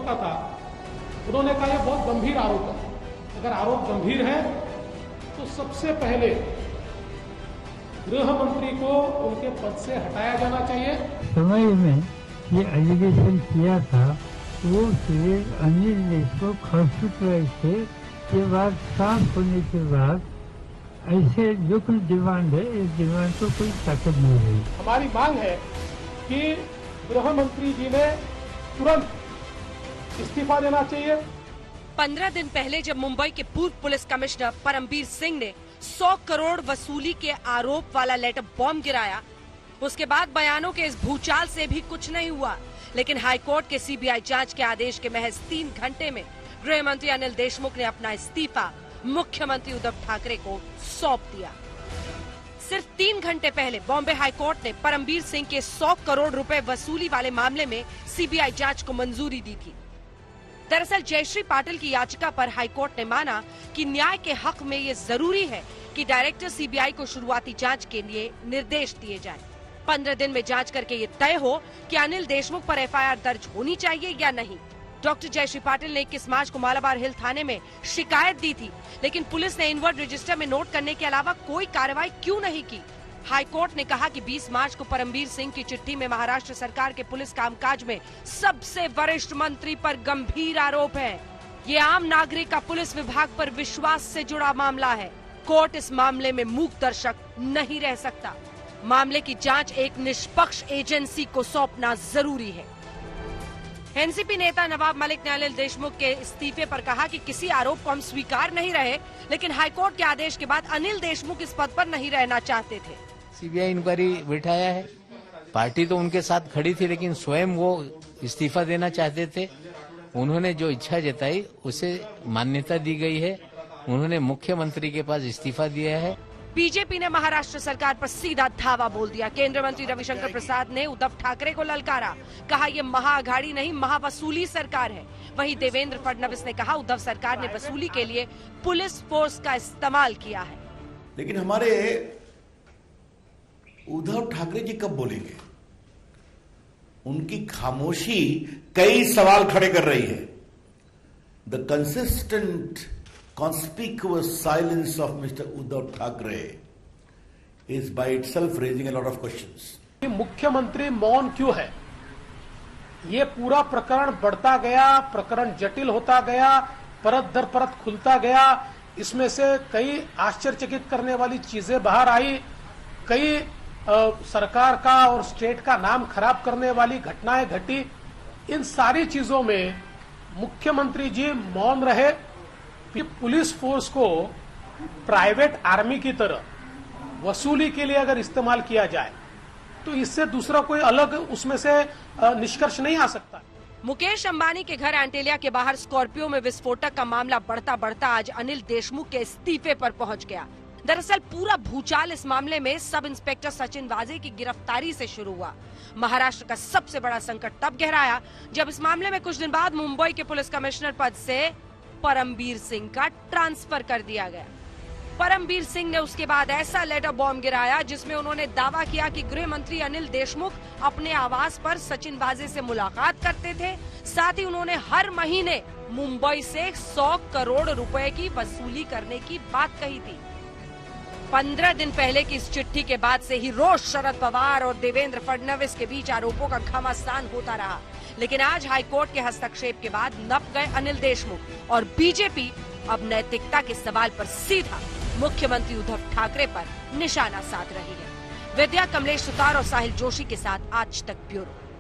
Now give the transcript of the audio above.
का था, उन्होंने कहा यह बहुत गंभीर आरोप है। अगर आरोप गंभीर है तो सबसे पहले गृह मंत्री को उनके पद से हटाया जाना चाहिए। समय में ये एलिगेशन किया था वो श्री अनिल देशमुख हॉस्पिटलाइज थे। ये बात साफ होने के बाद ऐसे जो कुछ डिमांड है, इस डिमांड को कोई ताकत नहीं रही। हमारी मांग है कि गृह मंत्री जी ने तुरंत इस्तीफा देना चाहिए। 15 दिन पहले जब मुंबई के पूर्व पुलिस कमिश्नर परमबीर सिंह ने 100 करोड़ वसूली के आरोप वाला लेटर बॉम्ब गिराया, उसके बाद बयानों के इस भूचाल से भी कुछ नहीं हुआ। लेकिन हाईकोर्ट के सीबीआई जांच के आदेश के महज 3 घंटे में गृह मंत्री अनिल देशमुख ने अपना इस्तीफा मुख्यमंत्री उद्धव ठाकरे को सौंप दिया। सिर्फ 3 घंटे पहले बॉम्बे हाईकोर्ट ने परमबीर सिंह के 100 करोड़ रुपए वसूली वाले मामले में सीबीआई जांच को मंजूरी दी थी। दरअसल जयश्री पाटिल की याचिका पर हाईकोर्ट ने माना कि न्याय के हक में ये जरूरी है कि डायरेक्टर सीबीआई को शुरुआती जांच के लिए निर्देश दिए जाएं। 15 दिन में जांच करके ये तय हो कि अनिल देशमुख पर एफआईआर दर्ज होनी चाहिए या नहीं। डॉक्टर जयश्री पाटिल ने 21 मार्च को मालाबार हिल थाने में शिकायत दी थी, लेकिन पुलिस ने इनवर्ड रजिस्टर में नोट करने के अलावा कोई कार्रवाई क्यों नहीं की। हाईकोर्ट ने कहा कि 20 मार्च को परमबीर सिंह की चिट्ठी में महाराष्ट्र सरकार के पुलिस कामकाज में सबसे वरिष्ठ मंत्री पर गंभीर आरोप है। ये आम नागरिक का पुलिस विभाग पर विश्वास से जुड़ा मामला है। कोर्ट इस मामले में मूक दर्शक नहीं रह सकता। मामले की जांच एक निष्पक्ष एजेंसी को सौंपना जरूरी है। एनसीपी नेता नवाब मलिक ने अनिल देशमुख के इस्तीफे पर कहा कि किसी आरोप को हम स्वीकार नहीं रहे, लेकिन हाईकोर्ट के आदेश के बाद अनिल देशमुख इस पद पर नहीं रहना चाहते थे। सीबीआई इंक्वायरी बिठाया है, पार्टी तो उनके साथ खड़ी थी, लेकिन स्वयं वो इस्तीफा देना चाहते थे। उन्होंने जो इच्छा जताई उसे मान्यता दी गई है। उन्होंने मुख्यमंत्री के पास इस्तीफा दिया है। बीजेपी ने महाराष्ट्र सरकार पर सीधा धावा बोल दिया। केंद्रीय मंत्री रविशंकर प्रसाद ने उद्धव ठाकरे को ललकारा, कहा ये महाअघाड़ी नहीं महावसूली सरकार है। वहीं देवेंद्र फडणवीस ने कहा उद्धव सरकार ने वसूली के लिए पुलिस फोर्स का इस्तेमाल किया है। लेकिन हमारे उद्धव ठाकरे जी कब बोलेंगे? उनकी खामोशी कई सवाल खड़े कर रही है। The consistent conspicuous silence of Mr. Uddhav Thackeray is by itself raising a lot of questions. मुख्यमंत्री मौन क्यों है? ये पूरा प्रकरण बढ़ता गया, प्रकरण जटिल होता गया, परत दर परत खुलता गया। इसमें से कई आश्चर्यचकित करने वाली चीजें बाहर आई, कई सरकार का और स्टेट का नाम खराब करने वाली घटनाएं घटी। इन सारी चीजों में मुख्यमंत्री जी मौन रहे। पुलिस फोर्स को प्राइवेट आर्मी की तरह वसूली के लिए अगर इस्तेमाल किया जाए तो इससे दूसरा कोई अलग उसमें से निष्कर्ष नहीं आ सकता। मुकेश अंबानी के घर एंटेलिया के बाहर स्कॉर्पियो में विस्फोटक का मामला बढ़ता बढ़ता आज अनिल देशमुख के इस्तीफे पर पहुंच गया। दरअसल पूरा भूचाल इस मामले में सब इंस्पेक्टर सचिन वाजे की गिरफ्तारी से शुरू हुआ। महाराष्ट्र का सबसे बड़ा संकट तब गहराया जब इस मामले में कुछ दिन बाद मुंबई के पुलिस कमिश्नर पद से परमबीर सिंह का ट्रांसफर कर दिया गया। परमबीर सिंह ने उसके बाद ऐसा लेटर बॉम्ब गिराया जिसमें उन्होंने दावा किया कि गृह मंत्री अनिल देशमुख अपने आवास पर सचिन वाजे से मुलाकात करते थे। साथ ही उन्होंने हर महीने मुंबई से 100 करोड़ रुपए की वसूली करने की बात कही थी। 15 दिन पहले की इस चिट्ठी के बाद से ही रोज शरद पवार और देवेंद्र फडणवीस के बीच आरोपों का घमासान होता रहा। लेकिन आज हाईकोर्ट के हस्तक्षेप के बाद नप गए अनिल देशमुख और बीजेपी अब नैतिकता के सवाल पर सीधा मुख्यमंत्री उद्धव ठाकरे पर निशाना साध रही है। विद्या कमलेश सुतार और साहिल जोशी के साथ आज तक ब्यूरो।